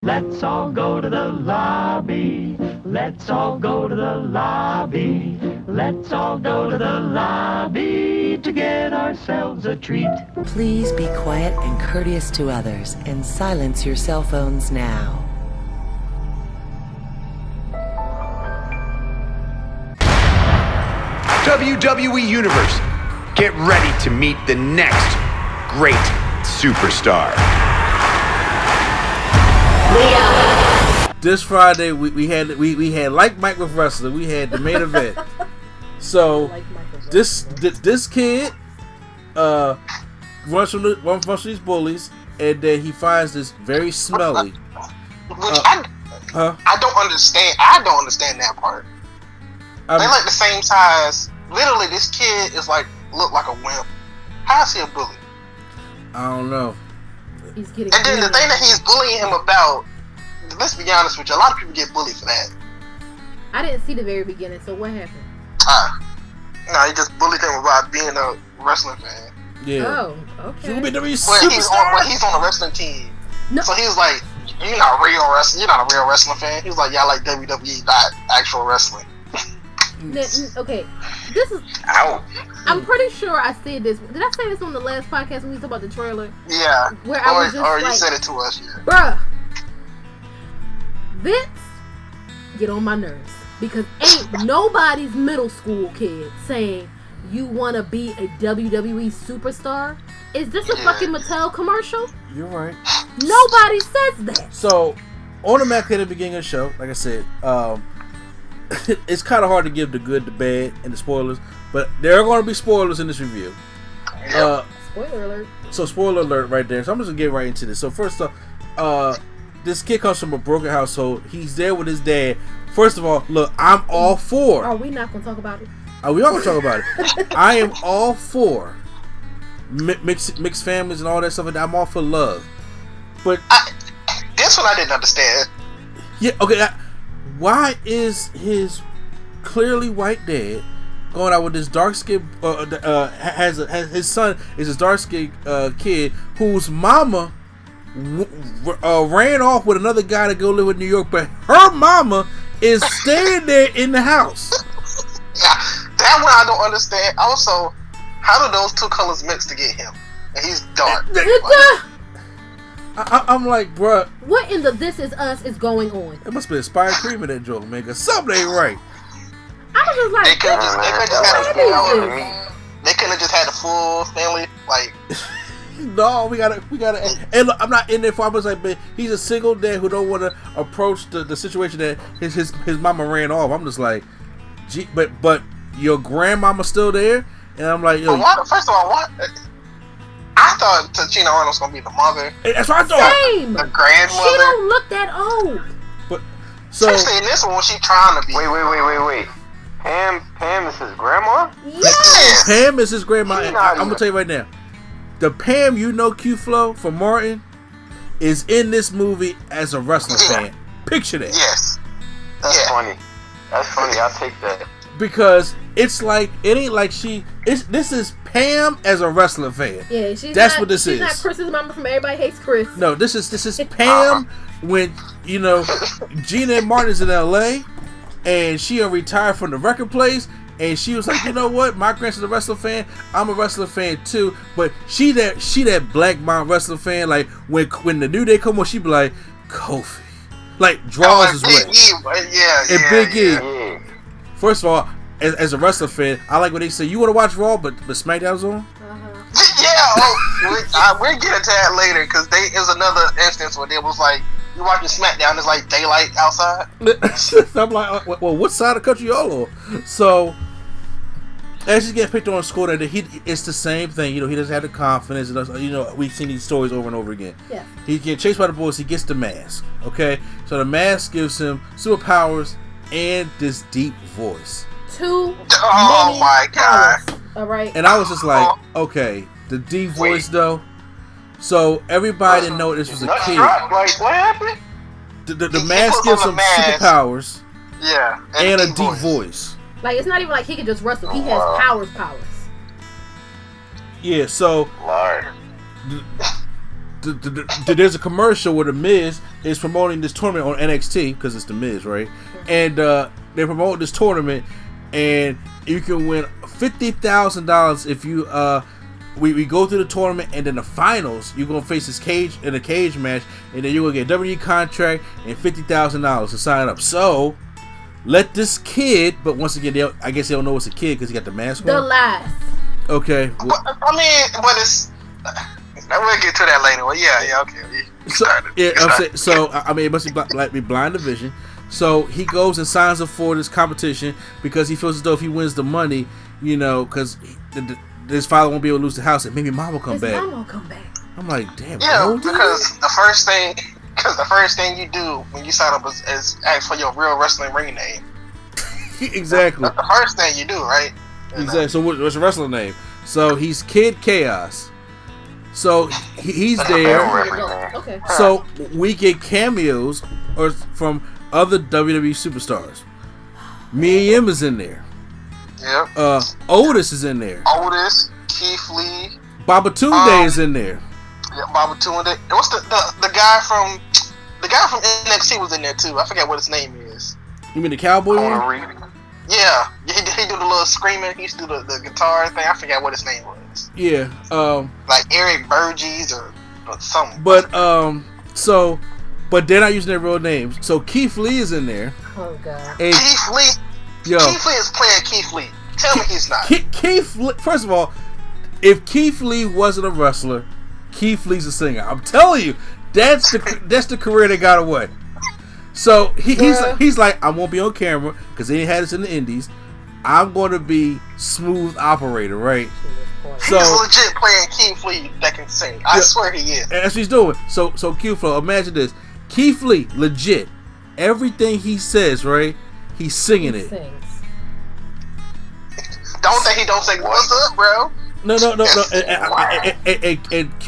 Let's all go to the lobby. Let's all go to the lobby. Let's all go to the lobby to get ourselves a treat. Please be quiet and courteous to others and silence your cell phones now. WWE Universe, get ready to meet the next great superstar. This Friday we had Like Mike with wrestling. We had the main event. So this kid runs from these bullies, and then he finds this very smelly. I don't understand. I don't understand that part. They like the same size. Literally, this kid is look like a wimp. How is he a bully? I don't know. He's getting. And then the thing that he's bullying him about. Let's be honest with you. A lot of people get bullied for that. I didn't see the very beginning. So what happened? No, he just bullied him about being a wrestling fan. Yeah. Oh, okay. But he's on a wrestling team. No. So he was like, "You're not a real wrestler. You're not a real wrestling fan." He was like, "Yeah, I like WWE, not actual wrestling." Okay, this is. Ow. I'm pretty sure I said this. Did I say this on the last podcast when we talked about the trailer? Yeah. Where I was just you said it to us, yeah. Bruh. Vince, get on my nerves. Because ain't nobody's middle school kid saying you want to be a WWE superstar. Is this a fucking Mattel commercial? You're right. Nobody says that. So, on the Mac at the beginning of the show, like I said, it's kind of hard to give the good, the bad, and the spoilers, but there are going to be spoilers in this review. Spoiler alert. So, spoiler alert right there. So, I'm just going to get right into this. So, first off, this kid comes from a broken household. He's there with his dad. First of all, look, I'm all for. Are we not going to talk about it? We are going to talk about it. I am all for mixed families and all that stuff. I'm all for love. But this one I didn't understand. Yeah, okay. Why is his clearly white dad going out with this dark skinned has his son is this dark skinned kid whose mama ran off with another guy to go live in New York, but her mama is staying there in the house. Yeah, that one I don't understand. Also, how do those two colors mix to get him? And he's dark. I'm like, bruh, what in the This Is Us is going on? It must be expired cream in that joke, man, because something ain't right. I was just like, they couldn't have just had a full family, like. No, we gotta. And look, I'm not in there for. I was like, man, he's a single dad who don't want to approach the situation that his mama ran off. I'm just like, gee, but your grandmama's still there, and I'm like, yo. First of all, what? I thought Tichina Arnold was gonna be the mother. That's what I thought. Same. The grandmother. She don't look that old. But so especially in this one, when she's trying to be. Wait. Pam is his grandma? Yes. Pam is his grandma. I'm gonna tell you right now. The Pam you know Q-Flow from Martin is in this movie as a wrestling fan. Picture that. Yes. That's funny. That's funny. I'll take that. Because it's like it ain't like this is Pam as a wrestling fan. Yeah, what this is. She's not Chris's mama from Everybody Hates Chris. No, this is Pam when Gina and Martin is in LA and she retired from the record place. And she was like, you know what? My grandson's a wrestling fan. I'm a wrestling fan too. But she that black mom wrestling fan. Like when the New Day come on, she be like, Kofi, like draws as well. And Big E. Yeah. First of all, as a wrestling fan, I like when they say you want to watch Raw, but SmackDown's on. Yeah, we're getting to that later because is another instance where they was like, you watching SmackDown, it's like daylight outside. I'm like, well, what side of the country y'all on? So. As he's getting picked on in school, that it's the same thing. He doesn't have the confidence. We've seen these stories over and over again. Yeah. He gets chased by the boys. He gets the mask. Okay, so the mask gives him superpowers and this deep voice. Oh my god! All right. And I was just like, okay, the deep voice though. So everybody know this was a kid. Like, what happened? The mask gives him superpowers. Yeah. And a deep voice. Like, it's not even like he can just wrestle. He has powers. Yeah, so Lord. there's a commercial where the Miz is promoting this tournament on NXT because it's the Miz, right? And they promote this tournament, and you can win $50,000 if you we go through the tournament, and then the finals you're gonna face this cage in a cage match, and then you're gonna get a WWE contract and $50,000 to sign up. So let this kid, but once again, I guess they don't know it's a kid because he got the mask on. The last. Okay. But it's. We'll get to that later. Well, yeah, okay. It must be blind division. So he goes and signs up for this competition because he feels as though if he wins the money, because his father won't be able to lose the house, and maybe mom will come back. His mom will come back. I'm like, damn. Yeah, because the first thing you do when you sign up is ask for your real wrestling ring name. Exactly. That's the first thing you do, right? Exactly. So what's your wrestling name? So he's Kid Chaos. So he's there. Okay. So we get cameos from other WWE superstars. Mia Yim is in there. Yep. Otis is in there. Otis, Keith Lee. Babatunde is in there. Yeah, Babatunde. What's the guy from NXT was in there too. I forget what his name is. You mean the cowboy one? Yeah, he do the little screaming. He used to do the guitar thing. I forget what his name was. Yeah. Like Eric Burgess or something. But but they're not using their real names. So Keith Lee is in there. Oh god. And Keith Lee. Yo. Keith Lee is playing Keith Lee. Tell me he's not. Keith Lee. First of all, if Keith Lee wasn't a wrestler, Keith Lee's a singer. I'm telling you, that's the career they got away. So he's like, I won't be on camera because they had us in the indies. I'm going to be smooth operator, right? So he's legit playing Keith Lee that can sing. I swear he is. That's what he's doing. So Q-Flow, imagine this. Keith Lee, legit. Everything he says, right? He's singing it. Sings. Don't think he don't sing. What's up, bro? No. And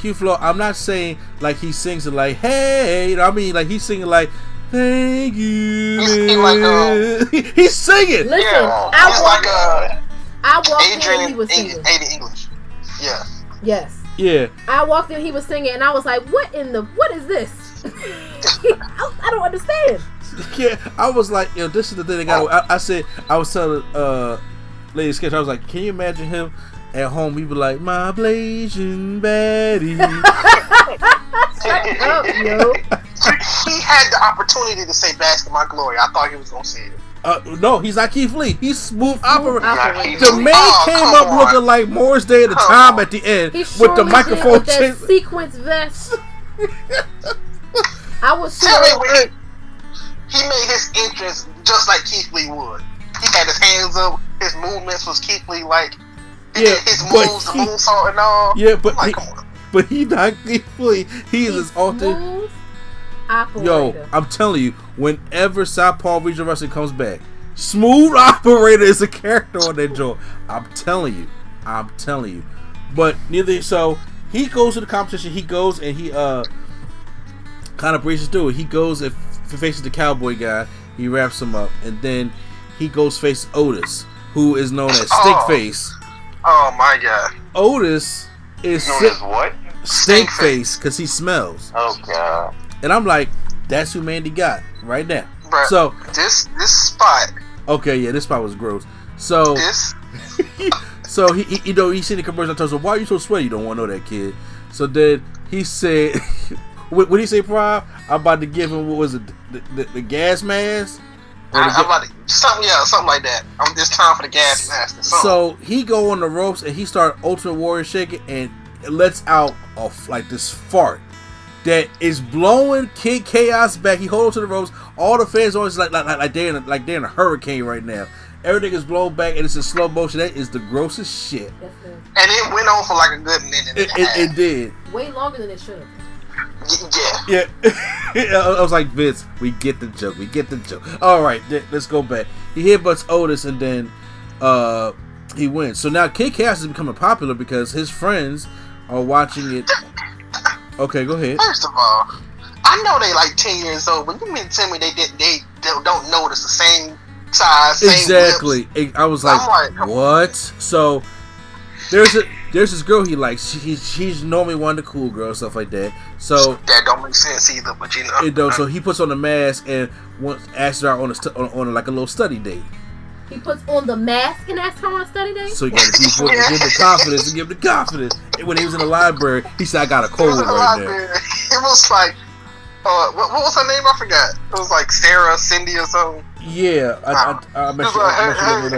Q-Flow, I'm not saying like he sings it like, hey. I mean, like he's singing like, thank you. He's singing. Listen, yeah. I walked in and he was singing. Adrian English. Yeah. Yes. Yeah. I walked in, he was singing, and I was like, what is this? I don't understand. Yeah, I was like, this is the thing that got. I was telling Lady Sketch, I was like, can you imagine him at home? He'd be like, my Blasian baddie. Shut up, yo. He had the opportunity to say "Bask in My Glory." I thought he was gonna say it. No, he's not Keith Lee. He's smooth operator. The man came up looking like Morris Day at the time at the end with the microphone. With that sequence vest. I was Tell me when he made his entrance just like Keith Lee would. He had his hands up. His movements was Keith Lee like. His moves, the moonsault and all. Yeah, but he not Keith Lee. He's his alternate. Yo, I'm telling you, whenever Southpaw Regional Wrestling comes back, Smooth Operator is a character on that joint. I'm telling you. But so he goes to the competition. He goes and he kind of breezes through it. He goes and faces the cowboy guy. He wraps him up, and then he goes face Otis, who is known as Stinkface. Oh my god. Otis is known as what? Stinkface because he smells. Oh god. And I'm like, that's who Mandy got right now. Bruh, so this spot. Okay, yeah, this spot was gross. So so he he seen the commercial. I told him, why are you so sweaty? You don't want to know that, kid. So then he said, what did he say, Prime? I'm about to give him, what was it, the gas mask? I'm about to, something like that. It's time for the gas mask. So he go on the ropes and he start Ultimate Warrior shaking and it lets out like this fart that is blowing Kid Chaos back. He holds to the ropes. All the fans always like they're in a hurricane right now. Everything is blown back and it's in slow motion. That is the grossest shit. And it went on for like a good minute. It did. Way longer than it should have. Yeah. I was like, Vince, we get the joke. All right, let's go back. He headbutts Otis and then he wins. So now Kid Chaos is becoming popular because his friends are watching it. Okay, go ahead. First of all, I know they like 10 years old, but you mean to tell me they don't notice the same size, same exactly. lips? I was like, what? So there's there's this girl he likes. She's normally one of the cool girls, stuff like that. So that don't make sense either, but you know. It don't. So he puts on the mask and asks her out on like a little study date. He puts on the mask and asks her on a study date? So you gotta give the confidence and give the confidence. And when he was in the library, he said, I got a cold right now. It was like, what was her name? I forgot. It was like Sarah, Cindy or something. Yeah. I mentioned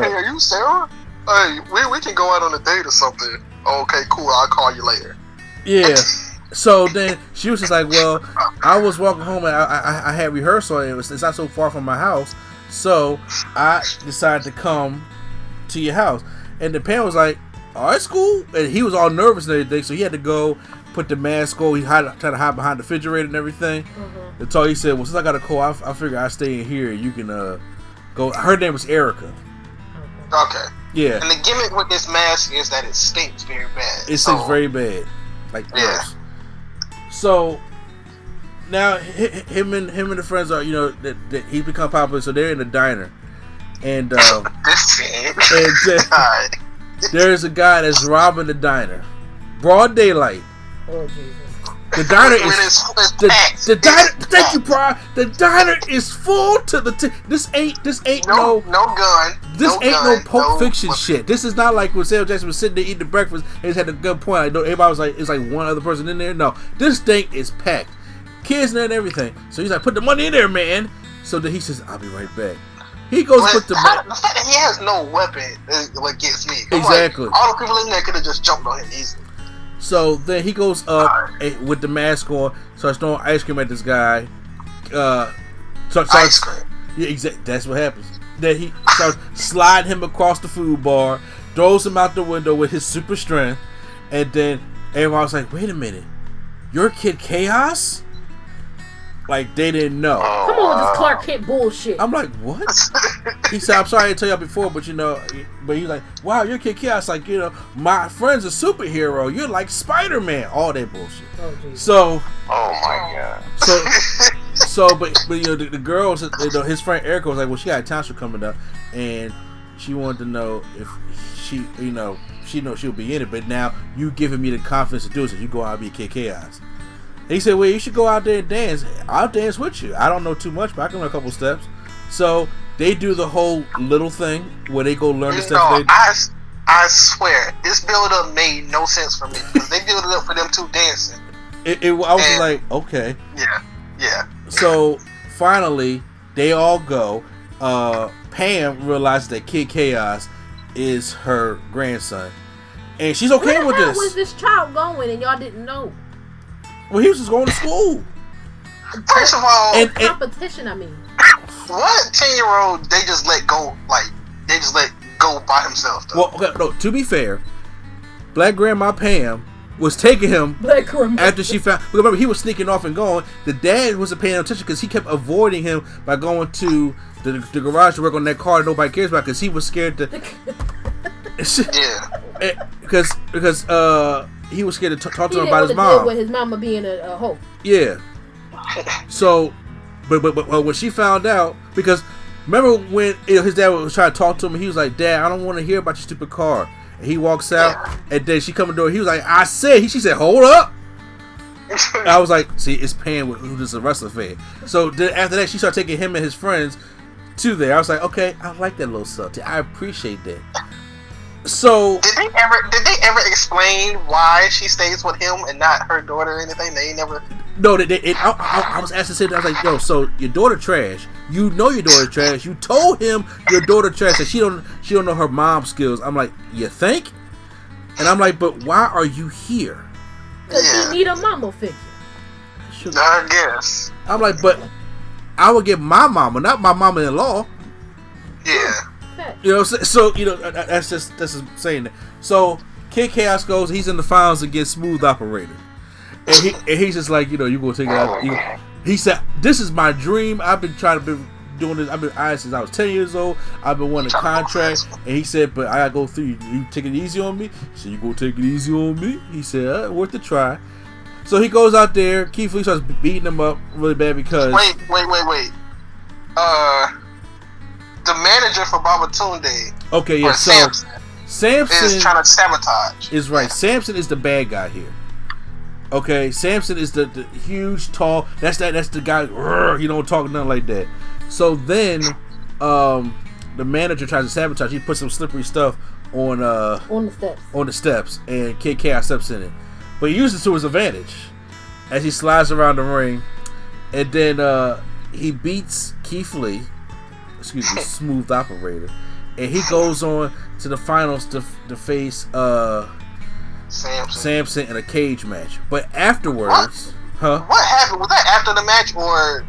hey, are you Sarah? Hey, we can go out on a date or something. Okay, cool. I'll call you later. Yeah. So then she was just like, well, I was walking home and I had rehearsal. And it's not so far from my house. So I decided to come to your house. And the parent was like, all right, school. And he was all nervous and everything. So he had to go put the mask on. He tried to hide behind the refrigerator and everything. Mm-hmm. And so he said, well, since I got a call, I figure I stay in here. You can go. Her name was Erica. Okay. Yeah. And the gimmick with this mask is that it stinks very bad. It stinks very bad. Like, yeah. Gross. So now him and the friends are, that he's become popular, so they're in a diner, and there's a guy that's robbing the diner, broad daylight. Oh Jesus! The diner is the diner. Thank you, Brian. The diner is full to the. This ain't no gun. This ain't no Pulp Fiction shit. This is not like when Samuel Jackson was sitting there eating the breakfast and he had a good point. I know everybody was like, it's like one other person in there. No, this thing is packed. Kids in there and everything. So he's like, put the money in there, man. So then he says, I'll be right back. He goes put the money. The fact that he has no weapon is what gets me. Exactly. Like, all the people in there could have just jumped on him easily. So then he goes up with the mask on, starts throwing ice cream at this guy. Ice cream. Yeah, exactly. That's what happens. Then he starts sliding him across the food bar, throws him out the window with his super strength, and then everyone's like, wait a minute, you're Kid Chaos? Like, they didn't know. Come on, this Clark Kent bullshit. I'm like, what? He said, I'm sorry to tell y'all before, but he's like, wow, you're Kid Chaos. Like, my friend's a superhero. You're like Spider-Man. All that bullshit. Oh, Jesus. So. Oh, my God. But the girls, his friend Erica was like, well, she got a township coming up, and she wanted to know if she knows she'll be in it, but now you giving me the confidence to do it, so you go out and be Kid Chaos. He said, well, you should go out there and dance. I'll dance with you. I don't know too much, but I can learn a couple steps. So they do the whole little thing where they go learn the steps. I swear, this build-up made no sense for me. Because they build it up for them two dancing. I was like, okay. Yeah. So finally, they all go. Pam realizes that Kid Chaos is her grandson. And she's okay with this. Where was this child going and y'all didn't know? Well, he was just going to school. First of all, competition. I mean, what 10-year-old they just let go? Like they just let go by himself. Though. Well, okay, no. To be fair, Black Grandma Pam was taking him after she found. Remember, he was sneaking off and going. The dad wasn't paying attention because he kept avoiding him by going to the garage to work on that car that nobody cares about because he was scared to. Yeah. Because he was scared to talk to him about his mom. With his mama being a hoe. Yeah. So, but when she found out, because remember when his dad was trying to talk to him, he was like, "Dad, I don't want to hear about your stupid car." And he walks out, and then she come to the door. He was like, she said, "Hold up." I was like, "See, it's Pam who is a wrestler fan." So then after that, she started taking him and his friends to there. I was like, "Okay, I like that little subtlety. I appreciate that." So did they ever explain why she stays with him and not her daughter or anything? They never. No, I was asking him. I was like, "Yo, so your daughter trash? You know your daughter trash. You told him your daughter trash, and she don't know her mom's skills." I'm like, "You think?" And I'm like, "But why are you here?" Because you need a mama figure. I guess. I'm like, "But I would get my mama, not my mama-in-law." Yeah. So that's just saying that. So Kid Chaos goes. He's in the finals against Smooth Operator, and he's just like, you gonna take it out. He said, "This is my dream. I've been trying to be doing this. I've been since I was 10 years old. I've been wanting a contract." And he said, "But I gotta go through. You take it easy on me." He said, "You gonna take it easy on me?" He said, "Worth the try." So he goes out there. Keith Lee starts beating him up really bad because wait. The manager for Babatunde. Okay, yeah. Samson is trying to sabotage. Is right. Samson is the bad guy here. Okay, Samson is the huge, tall. That's the guy. He don't talk nothing like that. So then, the manager tries to sabotage. He puts some slippery stuff on the steps, and Kid Chaos steps in it, but he uses it to his advantage as he slides around the ring, and then he beats Keith Lee, Smooth Operator, and he goes on to the finals to face Samson in a cage match. But afterwards, what happened? Was that after the match or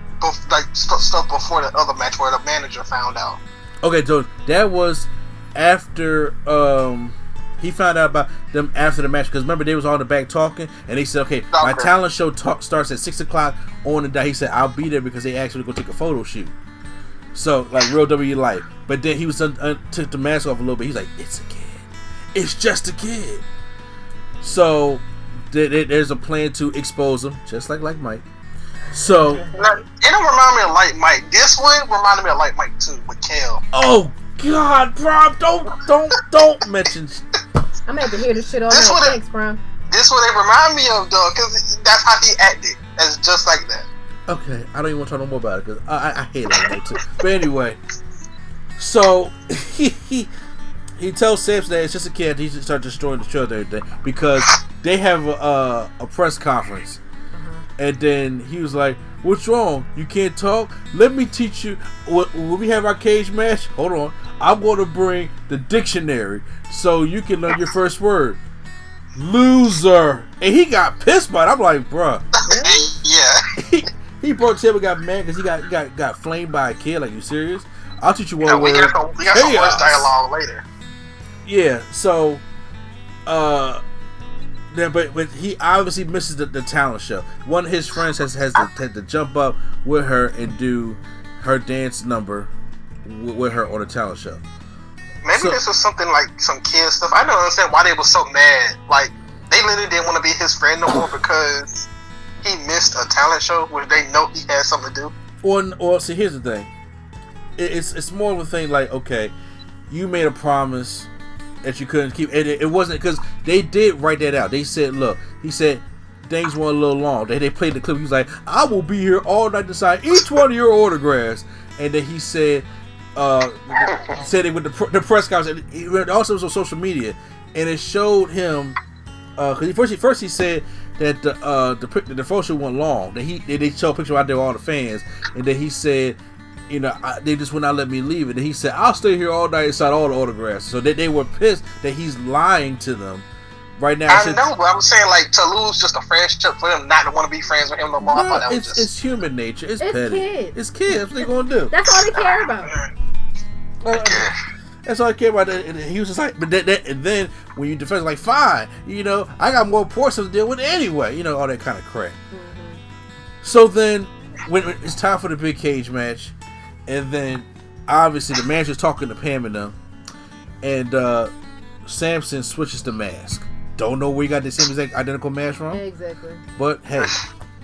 stuff before the other match where the manager found out? Okay, so that was after he found out about them after the match, because remember they was all in the back talking, and they said, okay, my talent show starts at 6 o'clock on the day. He said, I'll be there because they actually go take a photo shoot. So like real W life. But then he was took the mask off a little bit. He's like, it's a kid. It's just a kid. So there's a plan to expose him, just like Mike. So it don't remind me of Like Mike. This one reminded me of Like Mike too with Kale. Oh God, Brom, don't mention. I'm gonna have to hear this shit all night. Thanks, Brom. This what it remind me of though, because that's how he acted, as just like that. Okay, I don't even want to talk no more about it because I hate it too. But anyway, so he tells Samson that it's just a kid. He should start destroying the show and everything because they have a press conference. And then he was like, what's wrong? You can't talk? Let me teach you. When we have our cage match, hold on. I'm going to bring the dictionary so you can learn your first word. Loser. And he got pissed by it. I'm like, bruh. Yeah. He broke the table and got mad because he got flamed by a kid. Like, you serious? I'll teach you one word. We got some worse dialogue later. Yeah, so, but he obviously misses the talent show. One of his friends has to jump up with her and do her dance number with her on the talent show. Maybe this was something like some kid stuff. I don't understand why they were so mad. Like, they literally didn't want to be his friend no more because he missed a talent show where they know he had something to do. Or see, here's the thing. It's more of a thing like, okay, you made a promise that you couldn't keep. It wasn't because they did write that out. They said, look, he said things went a little long. They played the clip. He was like, I will be here all night to sign each one of your autographs. And then he said it with the press conference. It also was on social media, and it showed him because first he said that the photo went long. That they showed a picture out there with all the fans, and then he said, you know, they just would not let me leave it. And he said, I'll stay here all night and sign all the autographs. So they were pissed that he's lying to them right now. I know, but I'm saying, like, to lose just a friendship for them not to want to be friends with him no more. No, it's human nature. It's petty. Kids. It's kids. That's what they're going to do. That's all they care about. That's all I care about. And he was just like, but and then when you defend, like, fine, you know, I got more portions to deal with anyway. You know, all that kind of crap. Mm-hmm. So then, when it's time for the big cage match, and then obviously the manager's talking to Pam and them, and Samson switches the mask. Don't know where he got the same exact identical mask from. Exactly. But hey,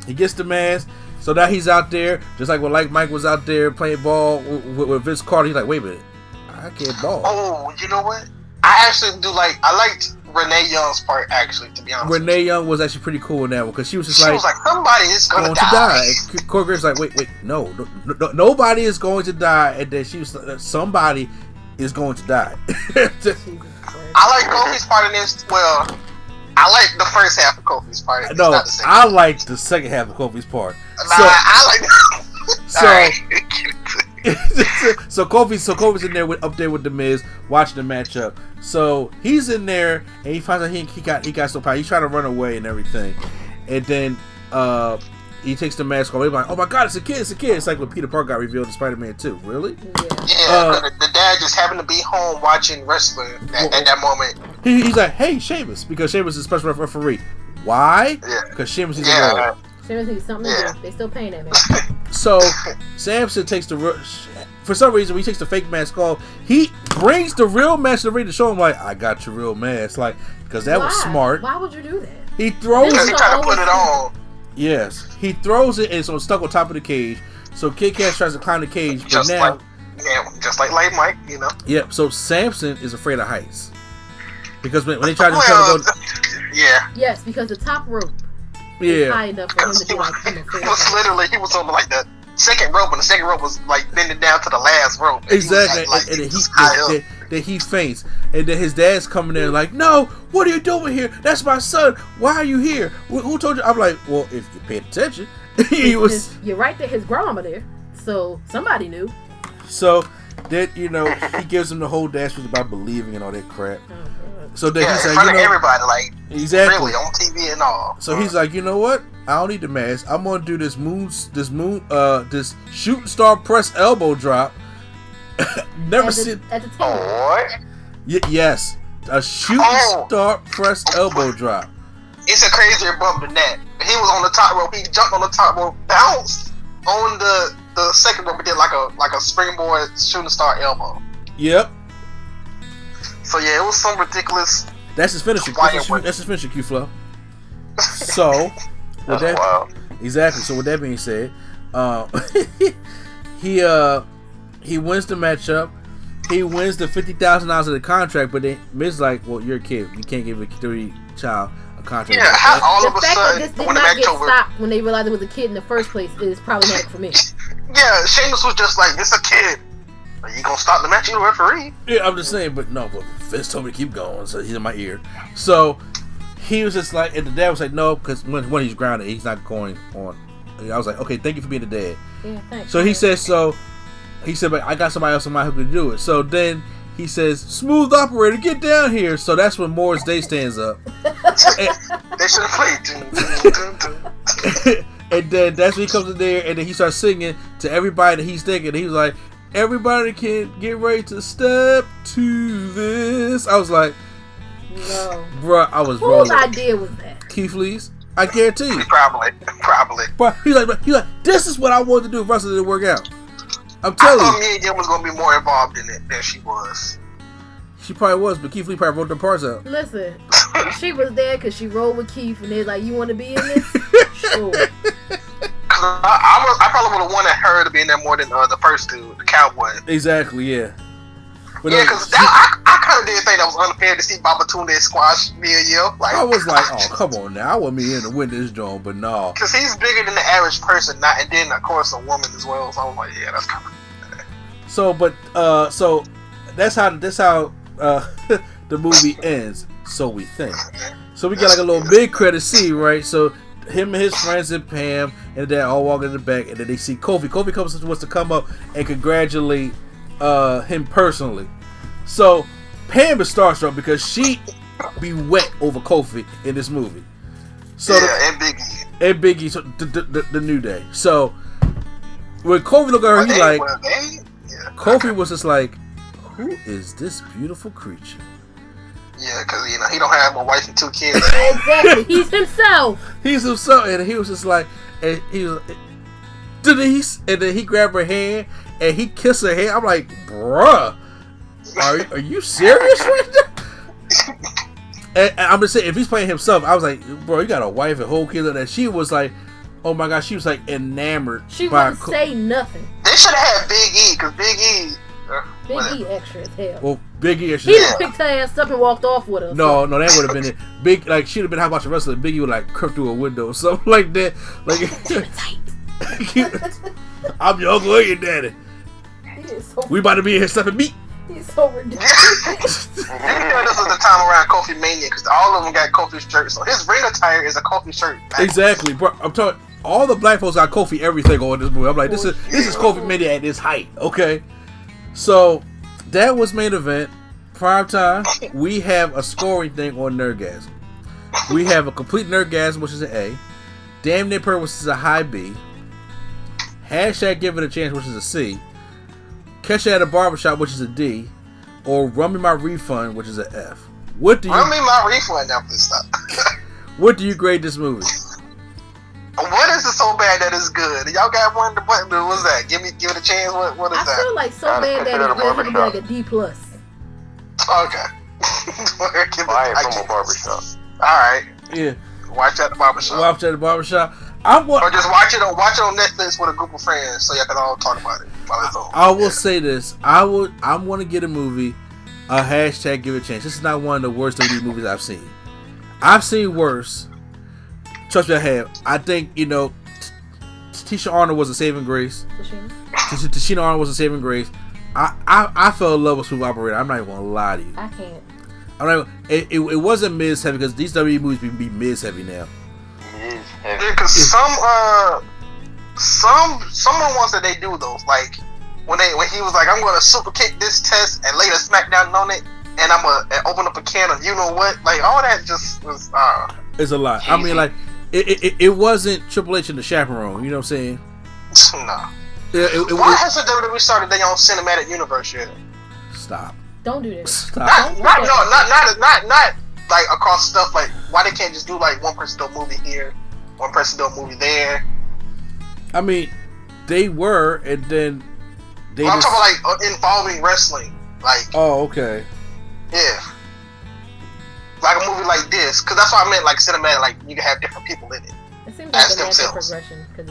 he gets the mask. So now he's out there, just like when Mike was out there playing ball with Vince Carter. He's like, wait a minute, I can't ball. Oh, you know what? I actually do like. I liked Renee Young's part, actually, to be honest. Renee Young was actually pretty cool in that one because she was just she was like, somebody is going to die. Corey Graves like, wait, no, nobody is going to die, and then she was somebody is going to die. I like Kofi's part in this. Well, I like the first half of Kofi's part. No, I like the second half of Kofi's part. I like. So Kofi's in there up there with the Miz watching the matchup. So he's in there and he finds out he got so power. He's trying to run away and everything, and then he takes the mask off. He's like, oh my God, it's a kid! It's like when Peter Parker got revealed in Spider-Man 2. Really? Yeah. The dad just happened to be home watching wrestling at that moment. He's like, hey, Sheamus, because Sheamus is a special referee. Why? Because Sheamus is a Sheamus needs something to do. They still paying that man. So Samson takes for some reason when he takes the fake mask off, he brings the real mask to the ring to show him like, I got your real mask, like, because that was smart. Why would you do that? He throws because he tried to put it on. Yes, he throws it and it's stuck on top of the cage. So Kid Cash tries to climb the cage, but just like Mike, you know. Yep. So Samson is afraid of heights. Because when they tried to tell him to go, yeah. Yes, because the top rope yeah, is high enough for him to be like, I'm afraid. He was literally, he was on like the second rope, and the second rope was like bending down to the last rope. And exactly. And then he faints, and then his dad's coming there like, "No, what are you doing here? That's my son. Why are you here? Who told you?" I'm like, "Well, if you paid attention, he was." You're right there. His grandmama there, so somebody knew. So then he gives him the whole dance speech about believing and all that crap. So then he's in like, front of everybody, like exactly really on TV and all. So he's like, you know what? I don't need the mask. I'm gonna do this shooting star press elbow drop. Never seen at the table. What? Yes, a shooting star press elbow drop. It's a crazier bump than that. He was on the top rope. He jumped on the top rope, bounced on the second rope, and did like a springboard shooting star elbow. Yep. So yeah, it was some ridiculous. That's his finisher. That's his finisher, Q-Flow. So, with that, wow. Exactly. So with that being said, he wins the matchup. He wins the $50,000 of the contract, but then Miz like, well, you're a kid. You can't give a 3-child a contract. Yeah, how all of a fact sudden that this did when the not match get over, stopped when they realized it was a kid in the first place is problematic for me. yeah, Sheamus was just like, it's a kid. Are you gonna stop the match? You the referee. Yeah, I'm just saying, but no, but Vince told me to keep going, so he's in my ear. So he was just like, and the dad was like, no, because when he's grounded, he's not going on. And I was like, okay, thank you for being the dad. Yeah, thanks. So he said, but I got somebody else in mind who can do it. So then he says, smooth operator, get down here. So that's when Morris Day stands up. They should have played. And then that's when he comes in there, and then he starts singing to everybody that he's thinking. He was like, everybody can get ready to step to this. I was like, no. Bruh, I was rolling. rolling. Whose idea was that? Keith Lee's. I guarantee you. Probably. But he's like, this is what I wanted to do. Russell didn't work out. I'm I telling thought you. Mia Yim was gonna be more involved in it than she was. She probably was, but Keith Lee probably wrote the parts out. Listen, she was there because she rolled with Keith, and they're like, you want to be in this? Sure. I probably would have wanted her to be in there more than the first dude, the cowboy. Exactly, yeah. But yeah, because I kind of did think that was unfair to see Babatunde squash Mia Yim. Like, I was like, oh, come on now. I want me in to win this joint, but no. Because he's bigger than the average person, and then, of course, a woman as well. So I was like, yeah, that's kind of... So that's how the movie ends, so we think. So we got like a little big credit scene, right? So him and his friends and Pam and dad all walking in the back, and then they see Kofi. Kofi wants to come up and congratulate him personally. So Pam is starstruck because she be wet over Kofi in this movie. So yeah, and Big E. So the New Day. So when Kofi looked at her, he like Kofi was just like, who is this beautiful creature? Yeah, because he don't have a wife and 2 kids. Exactly, he's himself. And he was just like, and he was, Denise, and then he grabbed her hand and he kissed her hand. I'm like, bruh, are you serious right now? And I'm just saying, if he's playing himself, I was like, bro, you got a wife and whole kid, and she was like, oh my gosh, she was like enamored. She wouldn't say nothing. They should have had Big E, because Big E. Big E extra as hell. Well, Big E extra. He just picked her ass up and walked off with her. No, that would have been it. Big, like she'd have been how about the wrestler. Big E would like creep through a window or something like that. Like, I'm your uncle and your daddy. We about to be in here stuffing meat. He's so ridiculous. This is the time around Kofi Mania, because all of them got Kofi shirts. So his ring attire is a Kofi shirt. Exactly, bro. I'm talking. All the black folks got Kofi everything on this movie. I'm like, this is Kofi Mania at this height. Okay. So that was main event. Prime time. We have a scoring thing on Nerdgasm. We have a complete Nerdgasm, which is an A. Damn Near Perfect, which is a high B. Hashtag Give It a Chance, which is a C. Catch You at a Barbershop, which is a D. Or Run Me My Refund, which is an F. Run Me My Refund, now please stop. What do you grade this movie? What is it so bad that it's good? Y'all got one to button. What's that? Give it a chance. What is that? I feel like so bad that it's going to be like a D+. Okay. Buy it from a barbershop. Alright. Yeah. Watch at the barbershop. Or just watch it on Netflix with a group of friends so y'all can all talk about it while it's on. I will say this. I'm going to get a movie Hashtag give it a chance. This is not one of the worst WWE movies I've seen. I've seen worse. Trust me, I have. I think, you know, Tisha Arnold was a saving grace. Tashina Arnold was a saving grace. I fell in love with Smooth Operator. I'm not even gonna lie to you. I can't. I'm not. It wasn't Miz heavy because these WWE movies be Miz heavy now. Miz heavy. Yeah, because some ones that they do those, like when he was like, I'm gonna super kick this test and later SmackDown on it, and I'm gonna open up a can of you know what, like all that just was. It's a lot. Cheesy. I mean, like it wasn't Triple H and the Chaperone. You know what I'm saying? No. Why hasn't WWE started their own cinematic universe yet? Stop. Don't do this. Stop. Not like across stuff. Like why they can't just do like one person do a movie here, one person do a movie there. I mean, they were, and then they. Well, I'm talking about like involving wrestling. Like. Oh, okay. Yeah. Like a movie like this, because that's what I meant. Like cinematic, like you can have different people in it. It seems like as a natural themselves. progression because